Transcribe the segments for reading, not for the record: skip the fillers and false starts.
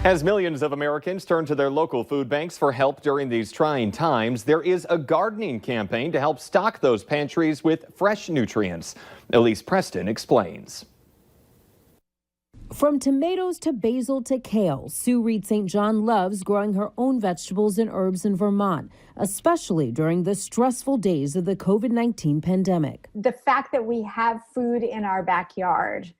As millions of Americans turn to their local food banks for help during these trying times, there is a gardening campaign to help stock those pantries with fresh nutrients. Elise Preston explains. From tomatoes to basil to kale, Sue Reed St. John loves growing her own vegetables and herbs in Vermont, especially during the stressful days of the COVID-19 pandemic. The fact that we have food in our backyard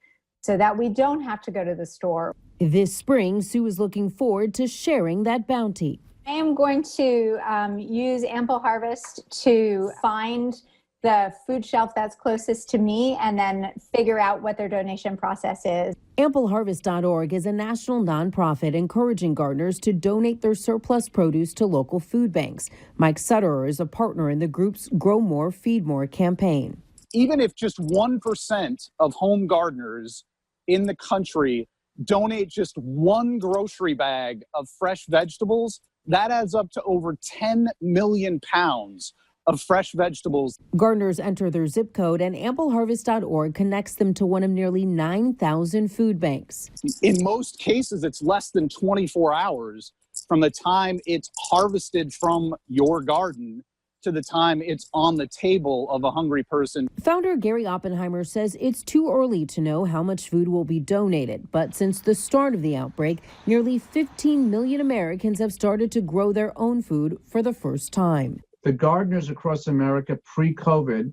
so that we don't have to go to the store. This spring, Sue is looking forward to sharing that bounty. I am going to use Ample Harvest to find the food shelf that's closest to me and then figure out what their donation process is. AmpleHarvest.org is a national nonprofit encouraging gardeners to donate their surplus produce to local food banks. Mike Sutterer is a partner in the group's Grow More, Feed More campaign. Even if just 1% of home gardeners in the country donate just one grocery bag of fresh vegetables, that adds up to over 10 million pounds of fresh vegetables. Gardeners enter their zip code and AmpleHarvest.org connects them to one of nearly 9,000 food banks. In most cases, it's less than 24 hours from the time it's harvested from your garden to the time it's on the table of a hungry person. Founder Gary Oppenheimer says it's too early to know how much food will be donated, but since the start of the outbreak, nearly 15 million Americans have started to grow their own food for the first time. The gardeners across America pre-COVID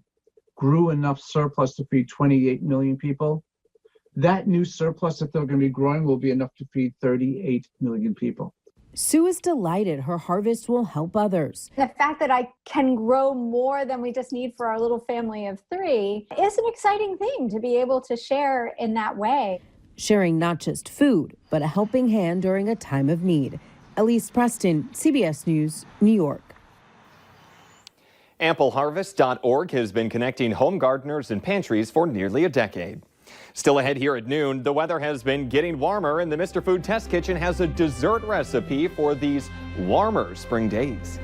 grew enough surplus to feed 28 million people. That new surplus that they're going to be growing will be enough to feed 38 million people. Sue is delighted her harvest will help others. The fact that I can grow more than we just need for our little family of 3 is an exciting thing to be able to share in that way. Sharing not just food, but a helping hand during a time of need. Elise Preston, CBS News, New York. AmpleHarvest.org has been connecting home gardeners and pantries for nearly a decade. Still ahead here at noon, the weather has been getting warmer and the Mr. Food Test Kitchen has a dessert recipe for these warmer spring days.